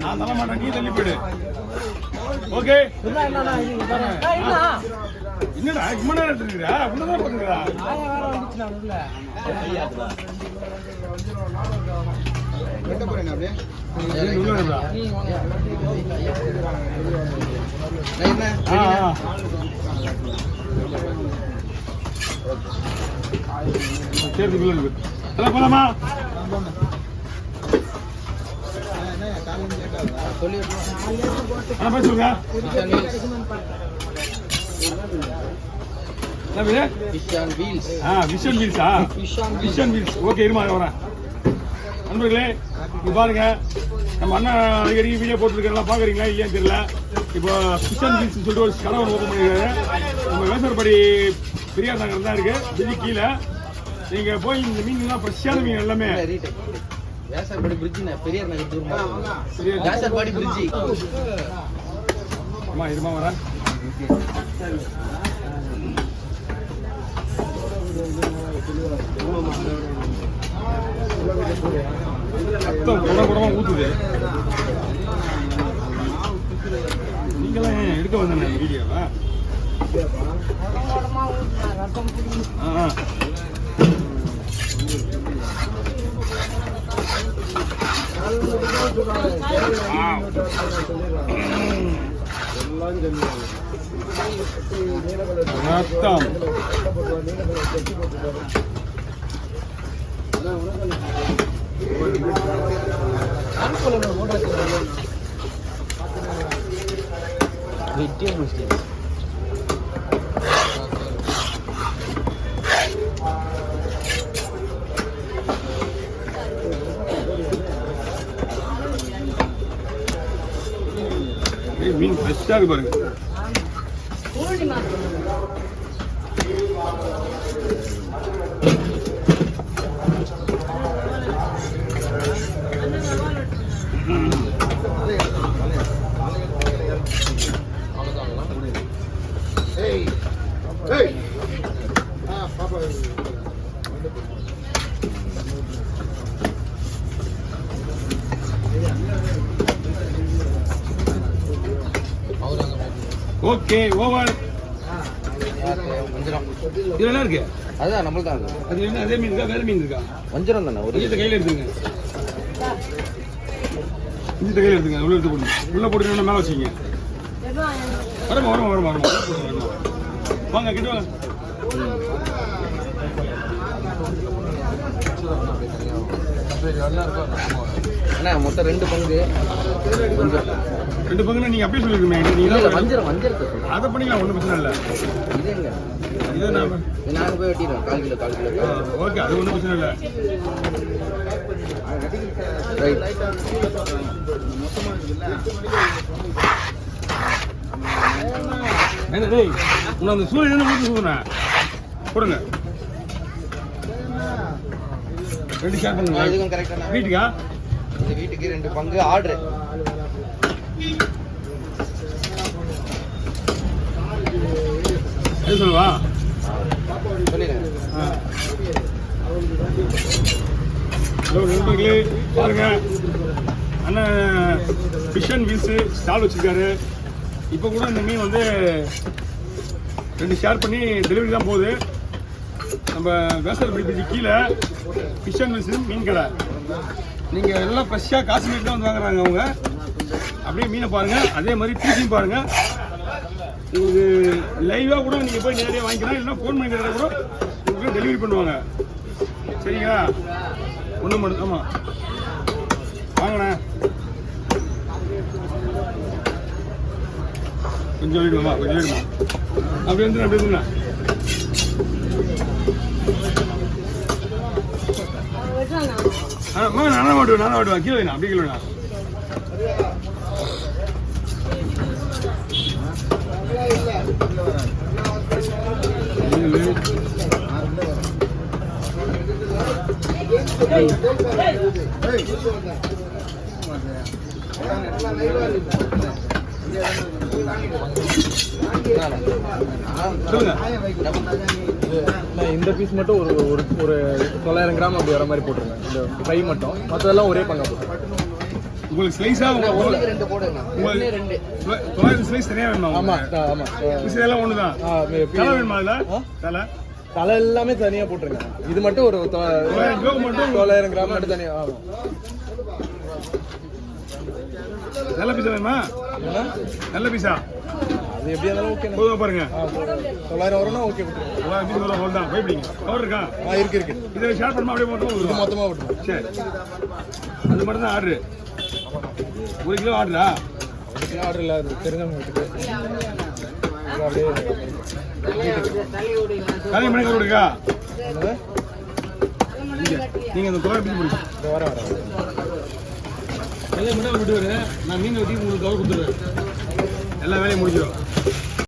நான் தர மாட்டேன், நீ தள்ளி போயிடு. ஓகே என்னடா இம்ம நேரம் எடுத்துக்கிறா உன்னதான் பண்ணுறா போலாமா? பேசுங்க. ஓகே இருமா வரேன். நண்பர்களே இப்போ பாருங்க, நம்ம அண்ணன் அடிக்கடி வீடியோ போட்டுருக்கலாம் பாக்குறீங்களா இல்லையான்னு தெரியல. இப்போ ஃபிஷன் வீல்ஸ் சொல்லிட்டு ஒரு கடை ஒன்று ஓப்பன் பண்ணிருக்காரு. நம்ம வேசர்படி பெரியார் நகர் தான் இருக்கு, வெளியே கீழே. நீங்க போய் இந்த மீன்லாம் ஃப்ரெஷ்ஷான மீன் எல்லாமே வேசர்படி பிரிட்ஜ் பெரியார் நகர் தூரமா வேசர்படி பிரிட்ஜ். அம்மா இருமா வரேன். ரத்தம் குடமா ஊத்துது. நீங்களாம் எடுக்க வந்தேன் வீடியோவா? ரத்தம் மீன் ஃப்ரெஷ்ஷாக இருக்கு பாருங்க. Okay over. இது என்ன இருக்கு? அதுதான் நம்மளுக்கு தான். அது என்ன அதே மீன் இருக்கா வேற மீன் இருக்கா? வஞ்சரம் தானே. ஒரு கையில் எடுத்துங்க, இந்த கையில் எடுத்துங்க. உள்ள எடுத்து போடுங்க. உள்ள போட்டு மேலே வச்சுங்க. வரமா வரமா வரமா வரமா வாங்க கிட்ட வாங்க. அண்ணா மொத்தம் 2 பங்கு. 2 பங்குன்னா நீங்க அப்படியே சொல்லிருக்கீங்க. நீங்க வஞ்சரத்தை அதை பண்ணிக்கலாம், ஒன்றும் பிரச்சனை இல்லை. இதுங்க இதை நாங்கள் போய் வெட்டிடுவோம் 1/4 கிலோ. ஓகே, அது ஒன்றும் பிரச்சனை இல்லை. என்ன டேய் உன்னை அந்த சூரியன் ஊற்றி சொல்லுண்ணா கொடுங்க. 2 ஷேர் பண்ணுங்க. இதுக்கும் கரெக்டாக வீட்டுக்கா? இந்த வீட்டுக்கு 2 பங்கு ஆர்டர். எது சொல்லுவா சொல்லிடுங்க. ஹலோ நண்பர்களே, பாருங்க அண்ணன் ஃபிஷன் வீல்ஸு ஸ்டால் வச்சுருக்காரு. இப்போ கூட இந்த மீன் வந்து 2 ஷேர் பண்ணி டெலிவரி தான் போகுது. நம்ம வேசர்படி பிரிட்ஜு கீழே ஃபிஷன் வீல்ஸு மீன் கடை. நீங்கள் எல்லாம் ஃப்ரெஷ்ஷாக காஷ்மீர் தான் வந்து வாங்குறாங்க அவங்க. அப்படியே மீனை பாருங்கள், அதே மாதிரி பீஸையும் பாருங்கள். உங்களுக்கு லைவாக கூட நீங்கள் போய் நேரடியாக வாங்கிக்கலாம், இல்லைன்னா ஃபோன் பண்ணி கேட்டால் கூட உங்களுக்கு டெலிவரி பண்ணுவாங்க. சரிங்களா? ஒன்றும் மட்டும் ஆமாம் வாங்கண்ணா. கொஞ்சம் வேணுமா? கொஞ்சம் வேணுமா? அப்படி வந்து அப்படி இருந்துண்ணா. நானா மாட்டுவேன் கீழே வேணும். அப்படி கிலோண்ணா. இந்த பீஸ் மட்டும் ஒரு 900 கிராம் அப்படி வர மாதிரி போட்டுருங்க. இந்த ஃப்ரை மட்டும், மற்றதெல்லாம் ஒரே பங்கா போட்டுருங்க. உங்களுக்கு ஸ்லைஸா ஒண்ணுக்கு 2 போடுங்க. ஒண்ணு 2. 900 ஸ்லைஸ் தனியா வேணுமா ஆமா உங்களுக்கு? ஆமா பீஸ் எல்லாம் ஒண்ணுதான். தலை வேணுமா அதுல? தலை தலை எல்லாமே தனியா போட்டுருங்க. இது மட்டும் ஒரு 900 கிலோ மட்டும் 900 கிராம் மட்டும் தனியா. ஆமா. நல்ல பீஸா வேணுமா? நல்ல பீஸா அது எப்படி இருந்தாலும் ஓகே. போதுமா பாருங்க. 900 வரும்னா ஓகே விட்டுருங்க. 900 பீஸ் வரும் அவ்வளவுதான். பயப்படிங்க. கவர் இருக்கா? இருக்கு. இதை ஷேர் பண்ணா அப்படியே மட்டும் இது மொத்தமா விட்டுருங்க. சரி, அது மட்டும் தான் ஆர்டர். 1 கிலோ ஆர்டரா? ஆர்டர் இல்லை, அது தெரிஞ்சவங்க வீட்டுக்கு. இது அப்படியே கல்யாணம் பண்ணி கவர் இருக்கா? என்னது? நீங்க அந்த கவர் பீஸ் முடியும். இந்த வர கல்யாணம் பண்ணி விட்டு நான் மீன் வெட்டி உங்களுக்கு கவர் கொடுத்துருவேன். எல்லா வேலையும் முடிஞ்சிடும்.